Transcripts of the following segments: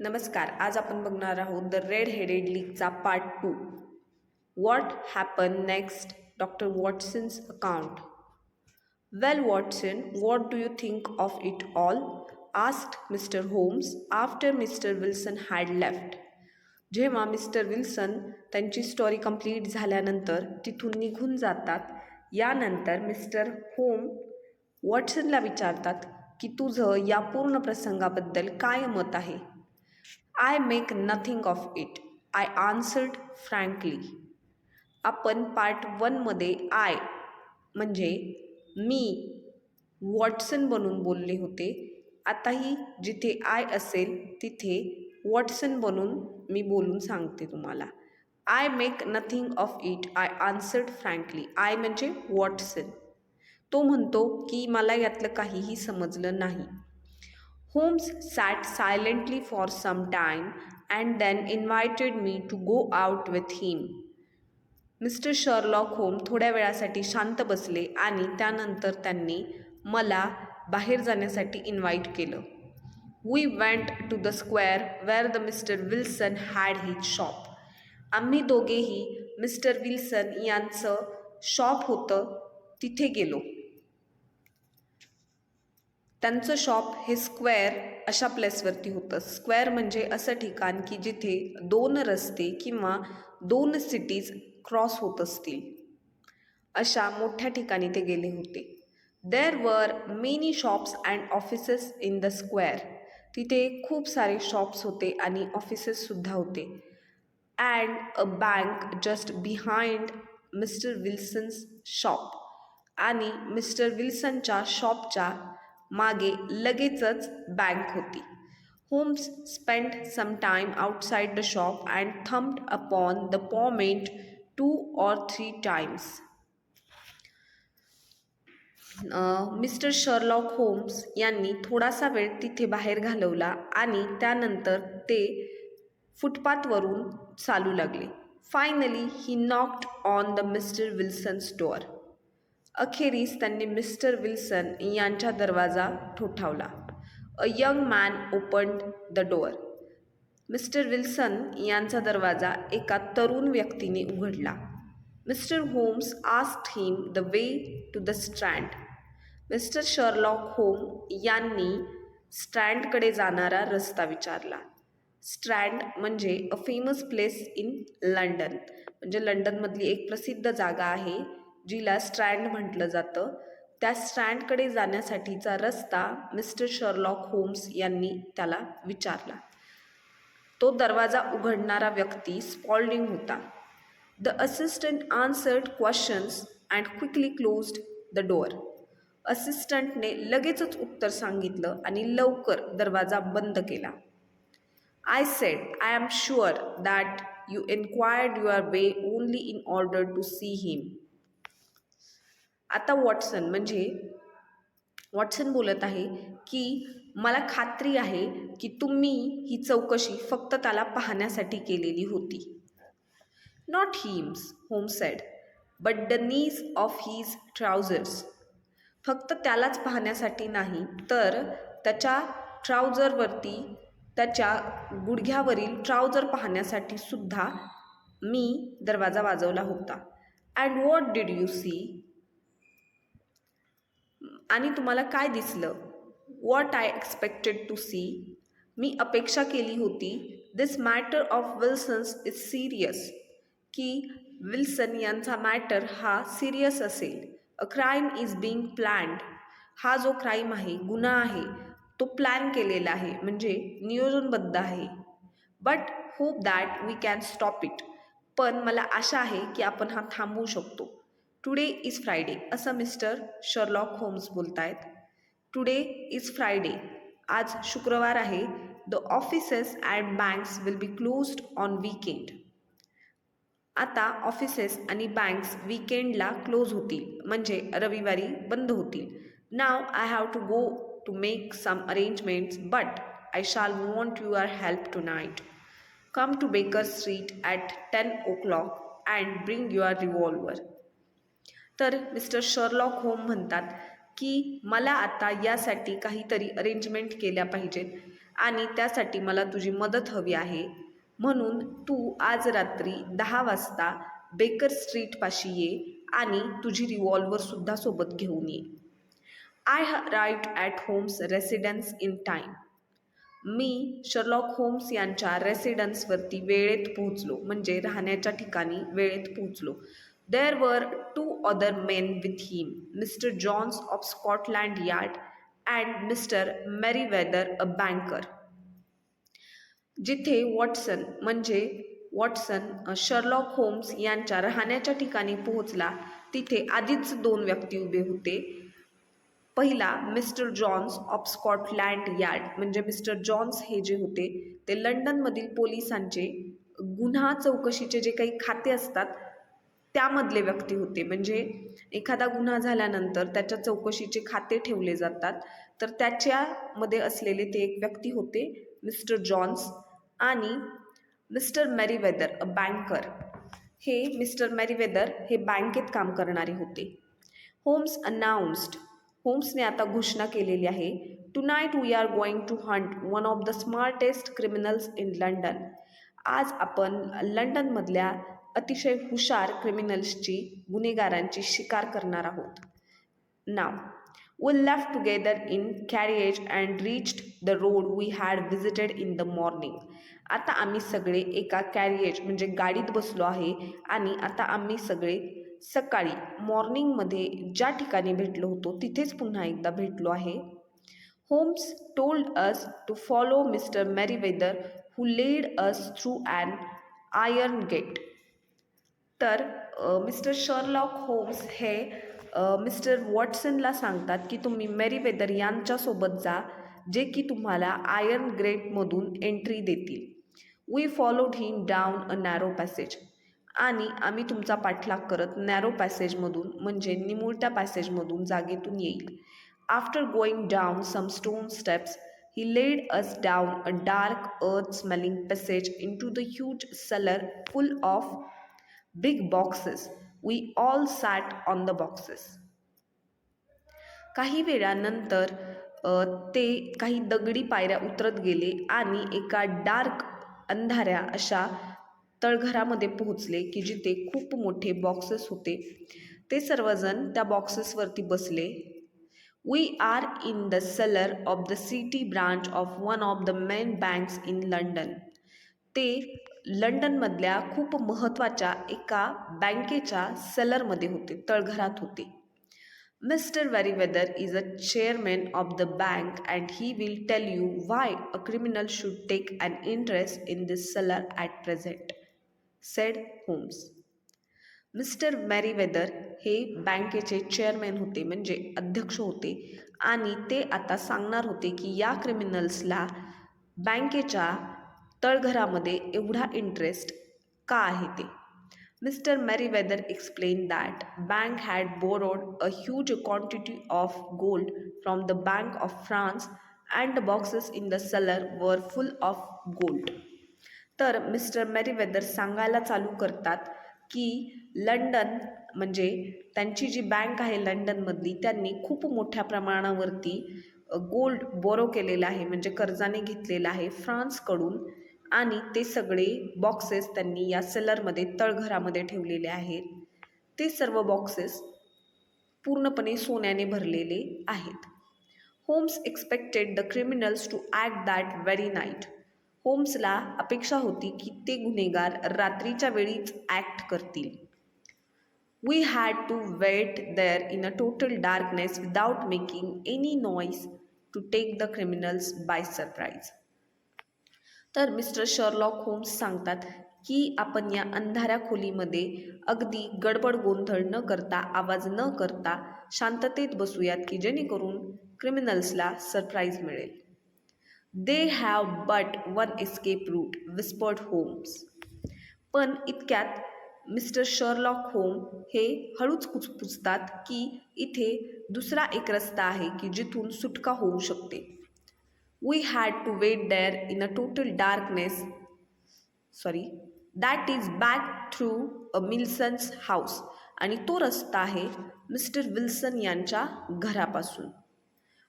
नमस्कार. आज आपण बघणार आहोत द रेड हेडेड लीकचा part 2. What happen next, doctor Watson's account. Well Watson, what do you think of it all? Asked mister Holmes after mister Wilson had left. जेव्हा mister Wilson त्यांची story complete झाल्यानंतर तिथून निघून जातात, यानंतर mister home वॉटसनला विचारतात की तुझं या पूर्ण प्रसंगाबद्दल काय मत आहे. I make nothing of it, I answered frankly. आपण पार्ट 1मध्ये आय म्हणजे मी वॉटसन बनून बोलले होते. आताही जिथे आय असेल तिथे वॉटसन बनून मी बोलून सांगते तुम्हाला. I make nothing of it, I answered frankly. I म्हणजे वॉटसन. तो म्हणतो की मला यातलं काहीही समजलं नाही. Holmes sat silently for some time and then invited me to go out with him. Mister Sherlock home थोड्या वेळासाठी शांत बसले आणि त्यानंतर त्यांनी मला बाहेर जाण्यासाठी इन्व्हाइट केलं. We went to the square where the mister Wilson had his shop. आम्ही दोघेही मिस्टर विल्सन यांचं शॉप होतं तिथे गेलो. त्यांचं शॉप हे स्क्वेअर अशा प्लेसवरती होतं. स्क्वेअर म्हणजे असं ठिकाण की जिथे 2 रस्ते किंवा 2 सिटीज क्रॉस होत असतील, अशा मोठ्या ठिकाणी ते गेले होते. There were many shops and offices in the square. तिथे खूप सारे शॉप्स होते आणि ऑफिसेससुद्धा होते. And a bank just behind mister Wilson's shop. आणि मिस्टर विल्सनच्या शॉपच्या मागे लगेचच बँक होती. Holmes spent some time outside the shop and thumped upon the pavement 2 or 3 times. Mister Sherlock Holmes यांनी थोडासा वेळ तिथे बाहेर घालवला आणि त्यानंतर ते फुटपाथवरून चालू लागले. Finally he knocked on the mister Wilson's door. अखेरीस त्यांनी मिस्टर विल्सन यांच्या दरवाजा ठोठावला. A young man opened the door. Mister Wilson यांचा दरवाजा एका तरुण व्यक्तीने उघडला. Mister Holmes asked him the way to the Strand. Mister Sherlock होम यांनी स्ट्रँडकडे जाणारा रस्ता विचारला. स्ट्रँड म्हणजे a famous place in London, म्हणजे लंडनमधली एक प्रसिद्ध जागा आहे जिला स्ट्रँड म्हटलं जातं. त्या स्ट्रँडकडे जाण्यासाठीचा रस्ता मिस्टर शर्लॉक होम्स यांनी त्याला विचारला. तो दरवाजा उघडणारा व्यक्ती स्पॉल्डिंग होता. The assistant answered questions and quickly closed the door. असिस्टंटने लगेचच उत्तर सांगितलं आणि लवकर दरवाजा बंद केला. I said, I am sure that you enquired your way only in order to see him. आता वॉटसन बोलत आहे की मला खात्री आहे की तुम्ही ही चौकशी फक्त त्याला पाहण्यासाठी केलेली होती. Not hymns, home sed, but the knees of his trousers. फक्त त्यालाच पाहण्यासाठी नाही, तर त्याच्या ट्राउझरवरती, त्याच्या गुडघ्यावरील ट्राउझर पाहण्यासाठी सुद्धा मी दरवाजा वाजवला होता. And what did you see? आणि तुम्हाला काय दिसलं? What I expected to see. मी अपेक्षा केली होती. This matter of Wilson's is serious. की विल्सन यांचा मॅटर हा सिरियस असेल. A crime is being planned. हा जो क्राईम आहे, गुन्हा आहे, तो प्लॅन केलेला आहे, म्हणजे नियोजनबद्ध आहे. But hope that we can stop it. पण मला आशा आहे की आपण हा थांबवू शकतो. टुडे इज फ्रायडे, असं मिस्टर शर्लॉक होम्स बोलतायत. टुडे इज फ्रायडे, आज शुक्रवार आहे. The offices and banks will be closed on weekend. आता ऑफिसेस आणि बँक्स वीकेंडला क्लोज होतील, म्हणजे रविवारी बंद होतील. Now I have to go to make some arrangements, but I shall want your help to night. Come to Baker Street at 10 o'clock and bring your revolver. तर mister Sherlock होम म्हणतात की मला आता यासाठी काहीतरी अरेंजमेंट केल्या पाहिजेत आणि त्यासाठी मला तुझी मदत हवी आहे. म्हणून तू आज रात्री 10 वाजता बेकर स्ट्रीटपाशी ये आणि तुझी रिव्हॉल्व्हरसुद्धा सोबत घेऊन ये. I right at Holmes residence in time. मी शर्लॉक होम्स यांच्या रेसिडन्सवरती वेळेत पोहोचलो, म्हणजे राहण्याच्या ठिकाणी वेळेत पोहोचलो. There were 2 other men with him, mister Jones of Scotland Yard and mister Merryweather a banker. जिथे वॉटसन शर्लॉक होम्स यांच्या राहण्याच्या ठिकाणी पोहोचला, तिथे आधीच 2 व्यक्ती उभे होते. पहिला mister Jones of Scotland Yard, म्हणजे मिस्टर जॉन्स हे जे होते ते लंडनमधील पोलिसांचे गुन्हा चौकशीचे जे काही खाते असतात त्यामधले व्यक्ती होते. म्हणजे एखादा गुन्हा झाल्यानंतर त्याच्या चौकशीचे खाते ठेवले जातात, तर त्याच्यामध्ये असलेले ते एक व्यक्ती होते मिस्टर जॉन्स. आणि मिस्टर मेरीवेदर अ बँकर, हे मिस्टर मेरीवेदर हे बँकेत काम करणारे होते. होम्स अनाउन्स्ड, होम्सने आता घोषणा केलेली आहे. Tonight we are going to hunt one of the smartest criminals in London. आज आपण लंडनमधल्या अतिशय हुशार क्रिमिनल्सची, गुन्हेगारांची शिकार करणार आहोत. नाव We left together in carriage and reached the road we had visited in the morning. आता आम्ही सगळे एका कॅरिएज म्हणजे गाडीत बसलो आहे आणि आता आम्ही सगळे सकाळी मॉर्निंगमध्ये ज्या ठिकाणी भेटलो होतो तिथेच पुन्हा एकदा भेटलो आहे. Holmes told us to follow mister Merryweather who led us through an iron gate. तर मिस्टर शर्लॉक होम्स हे मिस्टर वॉटसनला सांगतात की तुम्ही मेरीवेदर यांच्यासोबत जा, जे की तुम्हाला आयर्न ग्रेटमधून एंट्री देतील. We followed him down a narrow passage. आणि आम्ही तुमचा पाठलाग करत नॅरो पॅसेजमधून, म्हणजे निमुळत्या पॅसेजमधून जागेतून येईल. After going down some stone steps he led us down a dark earth smelling passage in to the huge cellar full of big boxes. We all sat on the boxes. काही वेळानंतर ते काही दगडी पायऱ्या उतरत गेले आणि एका डार्क, अंधाऱ्या अशा तळघरामध्ये पोहोचले की जिथे खूप मोठे बॉक्सेस होते. ते सर्वजण त्या बॉक्सेसवरती बसले. We are in the cellar of the city branch of one of the main banks in London. ते लंडनमधल्या खूप महत्त्वाच्या एका बँकेच्या सेलरमध्ये होते, तळघरात होते. Mister Merryweather is a chairman of the bank and he will tell you why a criminal should take an interest in this cellar at present, said Holmes. Mister Merryweather हे बँकेचे चेअरमॅन होते, म्हणजे अध्यक्ष होते, आणि ते आता सांगणार होते की या क्रिमिनल्सला बँकेच्या तळघरामध्ये एवढा इंटरेस्ट का आहे ते. Mister Merryweather explain that bank had borrowed a huge quantity of gold from the bank of France and the boxes in the cellar were full of gold. तर मिस्टर मेरीवेदर सांगायला चालू करतात की लंडन, म्हणजे त्यांची जी बँक आहे लंडनमधली, त्यांनी खूप मोठ्या प्रमाणावरती गोल्ड बोरो केलेलं आहे, म्हणजे कर्जाने घेतलेलं आहे फ्रान्सकडून. आणि ते सगळे बॉक्सेस त्यांनी या सेलरमध्ये, तळघरामध्ये ठेवलेले आहेत. ते सर्व बॉक्सेस पूर्णपणे सोन्याने भरलेले आहेत. Holmes expected the criminals to act that very night. होम्सला अपेक्षा होती की ते गुन्हेगार रात्रीच्या वेळीच ॲक्ट करतील. We had to wait there in a total darkness without making any noise to take the criminals by surprise. तर मिस्टर शर्लॉक होम्स सांगतात की आपण या अंधाऱ्या खोलीमध्ये अगदी गडबड गोंधळ न करता, आवाज न करता शांततेत बसूयात की जेणेकरून क्रिमिनल्सला सरप्राईज मिळेल. They have but one escape route, whispered Holmes. पण इतक्यात मिस्टर शर्लॉक होम हे हळूच कुचपुचतात की इथे दुसरा एक रस्ता आहे की जिथून सुटका होऊ शकते. We had to wait there in a total darkness. That is back through a Wilson's house. आणि तो रस्ता आहे मिस्टर विल्सन यांच्या घरापासून.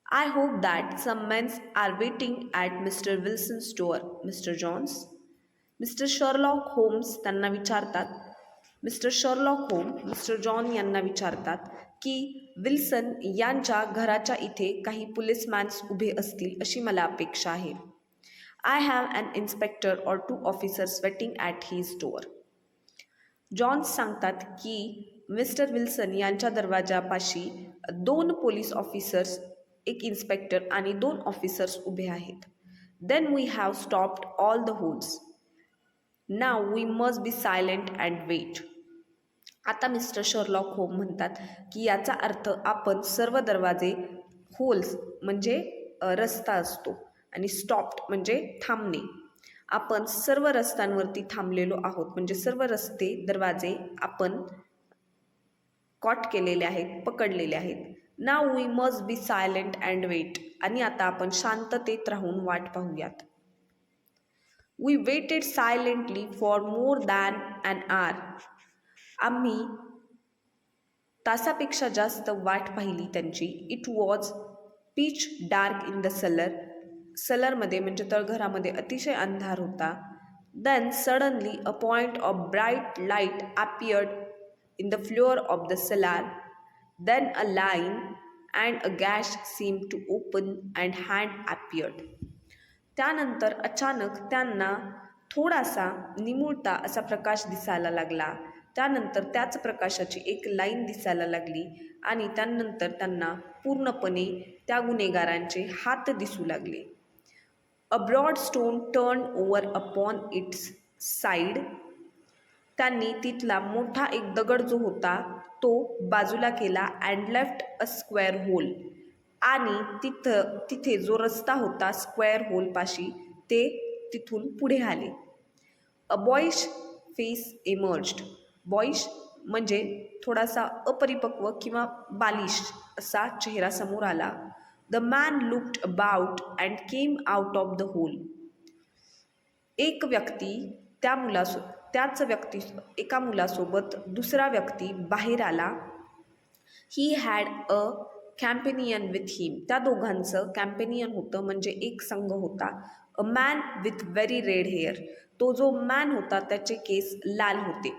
I hope that some men are waiting at Mr. Wilson's door, Mr. Jones. Mister Sherlock Holmes त्यांना विचारतात mister Sherlock होम mister John यांना विचारतात की विल्सन यांच्या घराच्या इथे काही पुलिसमॅन्स उभे असतील अशी मला अपेक्षा आहे. I have an inspector or 2 officers waiting at his door. Jones सांगतात की मिस्टर विल्सन यांच्या दरवाजापाशी 2 पोलीस ऑफिसर्स, एक इन्स्पेक्टर आणि 2 ऑफिसर्स उभे आहेत. Then we have stopped all the holes. Now we must be silent and wait. आता mister Sherlock होम म्हणतात की याचा अर्थ आपण सर्व दरवाजे, होल्स म्हणजे रस्ता असतो आणि स्टॉप्ड म्हणजे थांबणे, आपण सर्व रस्त्यांवरती थांबलेलो आहोत म्हणजे सर्व रस्ते दरवाजे आपण कॉट केलेले आहेत, पकडलेले आहेत. Now we must be silent and wait. आणि आता आपण शांततेत राहून वाट पाहूयात. We waited silently for more than an hour. आम्ही तासापेक्षा जास्त वाट पाहिली त्यांची. It was pitch dark in the cellar. सेलरमध्ये म्हणजे तळघरामध्ये अतिशय अंधार होता. Then suddenly a point of bright light appeared in the floor of the cellar. Then a line and a gash seemed to open and hand appeared. त्यानंतर अचानक त्यांना थोडासा निमुळता असा प्रकाश दिसायला लागला. त्यानंतर त्याच प्रकाशाची एक लाईन दिसायला लागली आणि त्यानंतर त्यांना पूर्णपणे त्या गुन्हेगारांचे हात दिसू लागले. A broad stone turn over upon its side. त्यांनी तिथला मोठा एक दगड जो होता तो बाजूला केला. And left a square hole. आणि तिथे जो रस्ता होता स्क्वेअर होलपाशी ते तिथून पुढे आले. अ बॉईश फेस इमर्ज्ड. बॉईश म्हणजे थोडासा अपरिपक्व किंवा बालिश असा चेहरा समोर आला. The man looked about and came out of the hole. एक व्यक्ती एका मुलासोबत दुसरा व्यक्ती बाहेर आला. He had a companion with him. त्या दोघांचं कॅम्पेनियन होतं म्हणजे एक संघ होता. A man with very red hair. तो जो मॅन होता त्याचे केस लाल होते.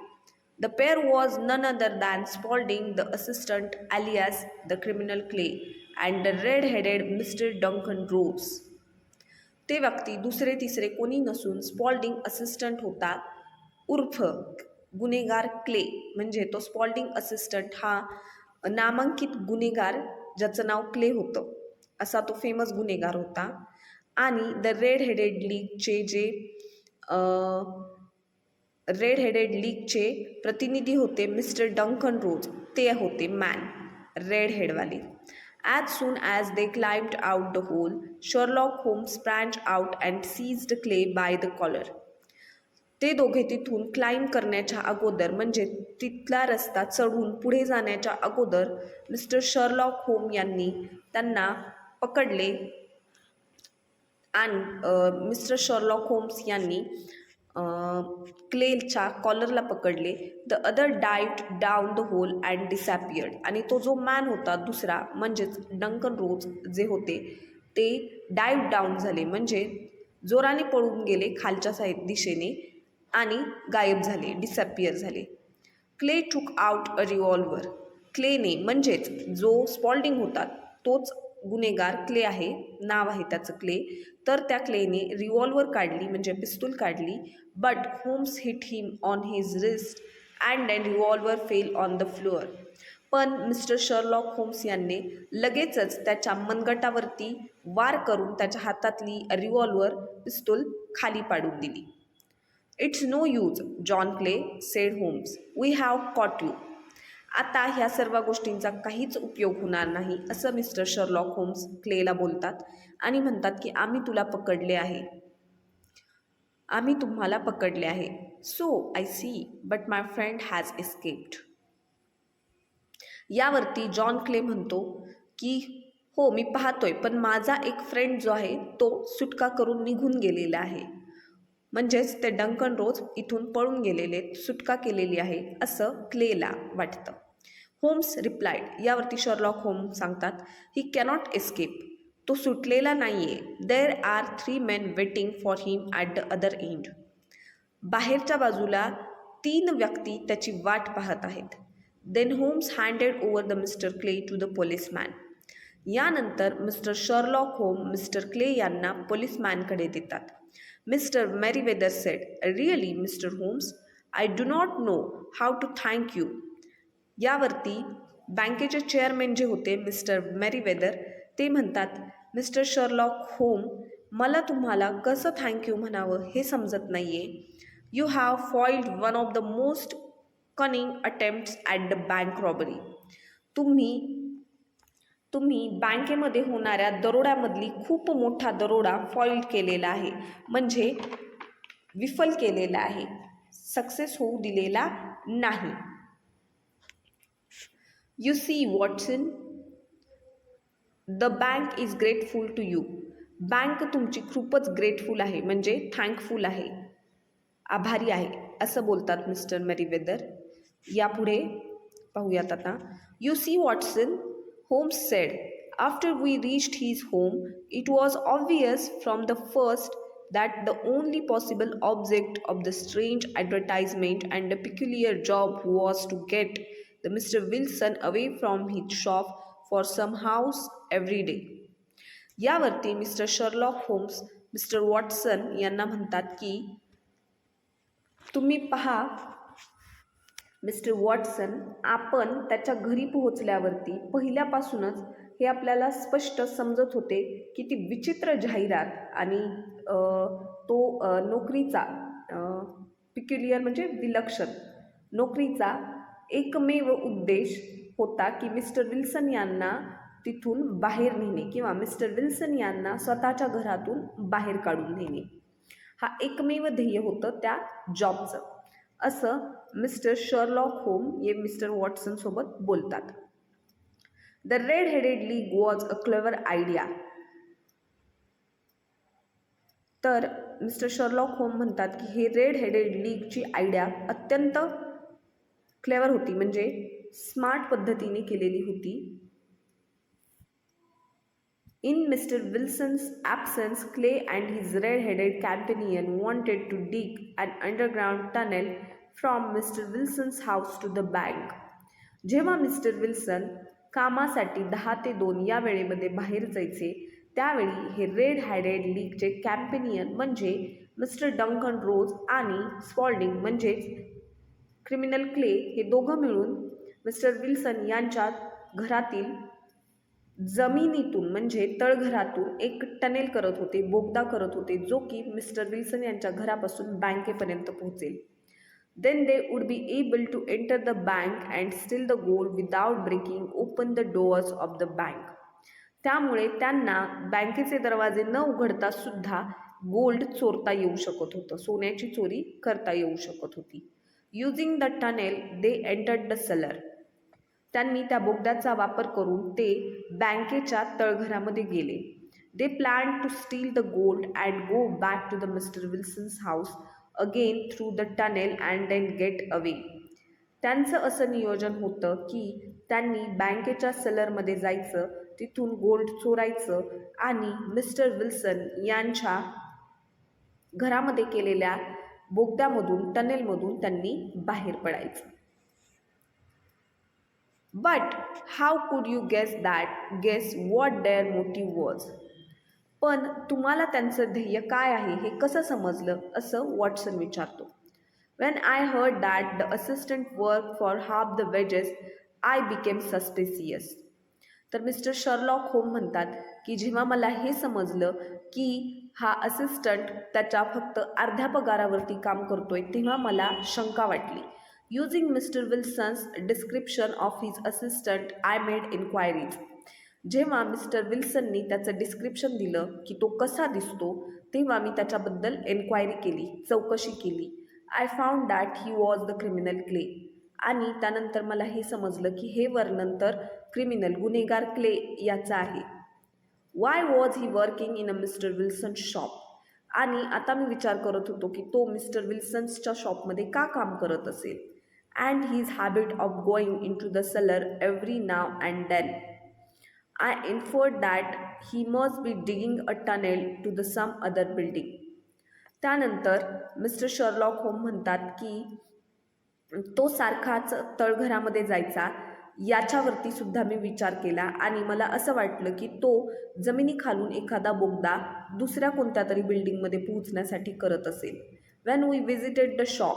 The pair was none other than Spaulding the assistant alias the criminal Clay and the red headed mister Duncan Ross. ते व्यक्ती दुसरे तिसरे कोणी नसून स्पॉल्डिंग असिस्टंट होता उर्फ गुन्हेगार क्ले. म्हणजे तो स्पॉल्डिंग असिस्टंट हा नामांकित गुन्हेगार ज्याचं नाव क्ले होतं असा तो फेमस गुन्हेगार होता. आणि द रेड हेडेड लीगचे प्रतिनिधी होते मिस्टर डंकन रोज. ते होते मॅन रेड हेडवाले. As soon as they climbed out the hole Sherlock Holmes sprang out and seized Clay by the collar. ते दोघे तिथून क्लाइंब करण्याच्या अगोदर म्हणजे तिथला रस्ता चढून पुढे जाण्याच्या अगोदर मिस्टर शर्लॉक होम यांनी त्यांना पकडले आणि मिस्टर शर्लॉक होम्स यांनी क्लेच्या कॉलरला पकडले. The other dived down the hole and disappeared. आणि तो जो मॅन होता दुसरा म्हणजेच डंकन रोज जे होते ते डायव्ड डाऊन झाले म्हणजे जोराने पळून गेले खालच्या दिशेने आणि गायब झाले, डिसॅपियर झाले. क्ले टूक आउट अ रिव्हॉल्वर. क्लेने म्हणजेच जो स्पॉल्डिंग होता तोच गुन्हेगार क्ले आहे, नाव आहे त्याचं क्ले. तर त्या क्लेने रिव्हॉल्वर काढली म्हणजे पिस्तूल काढली. But Holmes hit him on his wrist and then revolver fell on the floor. पण मिस्टर शर्लॉक होम्स यांनी लगेचच त्याच्या मनगटावरती वार करून त्याच्या हातातली रिव्हॉल्वर पिस्तूल खाली पाडून दिली. It's no use John Clay said Holmes, we have caught you. आता ह्या सर्व गोष्टींचा काहीच उपयोग होणार नाही असं मिस्टर शर्लॉक होम्स क्लेला बोलतात आणि म्हणतात की आम्ही तुला पकडले आहे, आम्ही तुम्हाला पकडले आहे. So I see but my friend has escaped. यावरती जॉन क्ले म्हणतो की हो मी पाहतोय पण माझा एक फ्रेंड जो आहे तो सुटका करून निघून गेलेला आहे. म्हणजेच ते डंकन रोज इथून पळून गेलेले, सुटका केलेली आहे असं क्लेला वाटतं. Holmes replied. यावरती शर्लॉक होम्स सांगतात ही कॅनॉट एस्केप. तो सुटलेला नाहीये. There are 3 men waiting for him at the other end. बाहेरच्या बाजूला 3 व्यक्ती त्याची वाट पाहत आहेत. Then Holmes handed over the mister Clay to the policeman. यानंतर मिस्टर शर्लॉक होम मिस्टर क्ले यांना पोलिसमॅनकडे देतात. Mister Merryweather said, really mister Holmes, I do not know how to thank you. यावरती बँकेचे चेअरमॅन जे होते मिस्टर मेरीवेदर ते म्हणतात, मिस्टर शर्लॉक होम, मला तुम्हाला कसं थँक्यू म्हणावं हे समजत नाही आहे. You have foiled one of the most cunning attempts at the bank robbery. तुम्ही बँकेमध्ये होणाऱ्या दरोड्यामधली खूप मोठा दरोडा फॉइल केलेला आहे, म्हणजे विफल केलेला आहे, सक्सेस होऊ दिलेला नाही. You see Watson, the bank is grateful to you. Bank तुमची खूपच ग्रेटफुल आहे, म्हणजे थँकफुल आहे, आभारी आहे, असं बोलतात मिस्टर मेरीवेदर. यापुढे पाहूयात आता. You see Watson, Holmes said, after we reached his home, it was obvious from the first that the only possible object of the strange advertisement and the peculiar job was to get the Mr. Wilson away from his shop for some house every day. यावरती mister Sherlock Holmes mister Watson यांना म्हणतात की तुम्ही पहा mister Watson, आपण त्याच्या घरी पोहोचल्यावरती पहिल्यापासूनच हे आपल्याला स्पष्ट समजत होते की ती विचित्र जाहिरात आणि तो नोकरीचा पिक्युलियर म्हणजे विलक्षण नोकरीचा एकमेव उद्देश होता की मिस्टर विल्सन यांना तिथून बाहेर नेणे किंवा मिस्टर विल्सन यांना स्वतःच्या घरातून बाहेर काढून नेणे. हा एकमेव ध्येय होतं त्या जॉबचं, असं मिस्टर शर्लॉक होम हे मिस्टर वॉटसन सोबत बोलतात. The red headed league was a clever idea. तर मिस्टर शर्लॉक होम म्हणतात की हे रेड हेडेड लीगची आयडिया अत्यंत क्लेवर होती, म्हणजे स्मार्ट पद्धतीने केलेली होती. In Mr. Wilson's absence, Clay and his red-headed companion wanted to dig an underground tunnel from Mr. Wilson's house to the bank. जेव्हा मिस्टर विल्सन कामासाठी 10 ते 2 या वेळेमध्ये बाहेर जायचे, त्यावेळी हे रेड हेडेड लीगचे कॅम्पेनियन म्हणजे मिस्टर डंकन रोज आणि स्पॉल्डिंग म्हणजेच क्रिमिनल क्ले हे दोघं मिळून मिस्टर विल्सन यांच्या घरातील जमिनीतून म्हणजे तळघरातून एक टनेल करत होते, बोगदा करत होते, जो की मिस्टर विल्सन यांच्या घरापासून बँकेपर्यंत पोहोचेल. Then they would be able to enter the bank and steal the gold without breaking open the doors of the bank. त्यामुळे त्यांना बँकेचे दरवाजे न उघडता सुद्धा गोल्ड चोरता येऊ शकत होतं, सोन्याची चोरी करता येऊ शकत होती. Using the tunnel they entered the cellar. त्यांनी त्या बोगद्याचा वापर करून ते बँकेच्या तळघरामध्ये गेले. They plan to steal the gold and go back to the mister Wilson's house again through the tunnel and then get away. त्यांचं असं नियोजन होतं की त्यांनी बँकेच्या सेलरमध्ये जायचं, तिथून गोल्ड चोरायचं आणि मिस्टर विल्सन यांच्या घरामध्ये केलेल्या बोगद्यामधून टनेलमधून त्यांनी बाहेर पडायचं. But how could you guess what their motive was? पण तुम्हाला त्यांचं ध्येय काय आहे हे कसं समजलं, असं वॉटसन विचारतो. When I heard that the assistant worked for half the wages, I became suspicious. तर मिस्टर शर्लॉक होम म्हणतात की जेव्हा मला हे समजलं की हा असिस्टंट त्याच्या फक्त अर्ध्या पगारावरती काम करतोय, तेव्हा मला शंका वाटली. Using Mr. Wilson's description of his assistant, I made inquiries. जेव्हा मिस्टर विल्सननी त्याचं डिस्क्रिप्शन दिलं की तो कसा दिसतो, तेव्हा मी त्याच्याबद्दल एन्क्वायरी केली, चौकशी केली. I found that he was the criminal clay. आणि त्यानंतर मला हे समजलं की हे वर्णन तर क्रिमिनल गुन्हेगार क्ले याचं आहे. Y was he working in a mister Wilson shop. आणि आता मी विचार करत होतो की तो मिस्टर विल्सन्सच्या शॉपमध्ये का काम करत असेल. And his habit of going in to the cellar every now and then. I inferred that he must be digging a tunnel to the some other building. त्यानंतर मिस्टर शर्लॉक होम म्हणतात की तो सारखाच तळघरामध्ये जायचा याच्यावरती सुद्धा मी विचार केला आणि मला असं वाटलं की तो जमिनीखालून एखादा बोगदा दुसऱ्या कोणत्या तरी बिल्डिंगमध्ये पोहोचण्यासाठी करत असेल. When we visited the shop,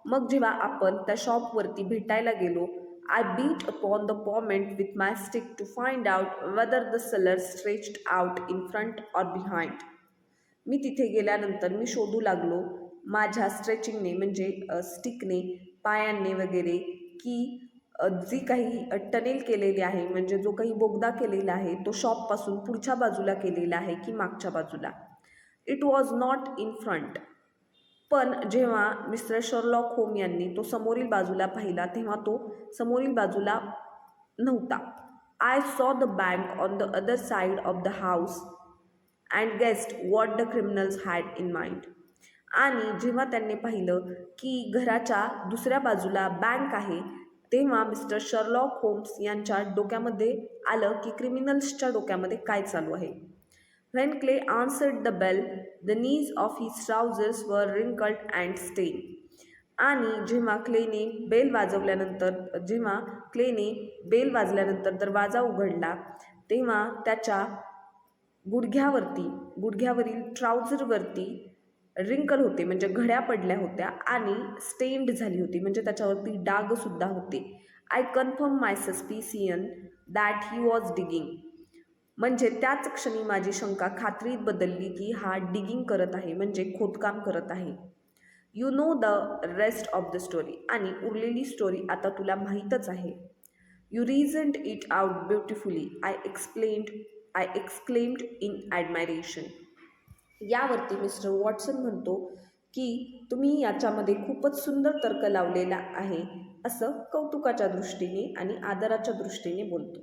मग जेव्हा आपण त्या शॉपवरती भेटायला गेलो, I beat upon the pavement with my stick to find out whether the cellar stretched out in front or behind. मी तिथे गेल्यानंतर मी शोधू लागलो माझ्या स्ट्रेचिंगने म्हणजे स्टिकने, पायांनी वगैरे, की जी काही टनेल केलेली आहे म्हणजे जो काही बोगदा केलेला आहे तो शॉपपासून पुढच्या बाजूला केलेला आहे की मागच्या बाजूला. It was not in front. पण जेव्हा मिस्टर शर्लॉक होम यांनी तो समोरील बाजूला पाहिला तेव्हा तो समोरील बाजूला नव्हता. I saw the bank on the other side of the house and guessed what the criminals had in mind. आणि जेव्हा त्यांनी पाहिलं की घराच्या दुसऱ्या बाजूला बँक आहे तेव्हा मिस्टर शर्लॉक होम्स यांच्या डोक्यामध्ये आलं की क्रिमिनल्सच्या डोक्यामध्ये काय चालू आहे. When Clay answered the bell the knees of his trousers were wrinkled and stain. आणि जेव्हा क्लेने बेल वाजल्यानंतर दरवाजा उघडला तेव्हा त्याच्या गुडघ्यावरील ट्राउझरवरती रिंकल होते म्हणजे घड्या पडल्या होत्या आणि स्टेन्ड झाली होती म्हणजे त्याच्यावरती डागसुद्धा होते. I confirm my suspicion that he was digging. म्हणजे त्याच क्षणी माझी शंका खात्रीत बदलली की हा डिगिंग करत आहे म्हणजे खोदकाम करत आहे. You know the rest of the story. आणि उरलेली स्टोरी आता तुला माहीतच आहे. You reasoned it out beautifully I exclaimed in admiration. यावरती मिस्टर वॉटसन म्हणतो की तुम्ही याच्यामध्ये खूपच सुंदर तर्क लावलेला आहे असं कौतुकाच्या दृष्टीने आणि आदराच्या दृष्टीने बोलतो.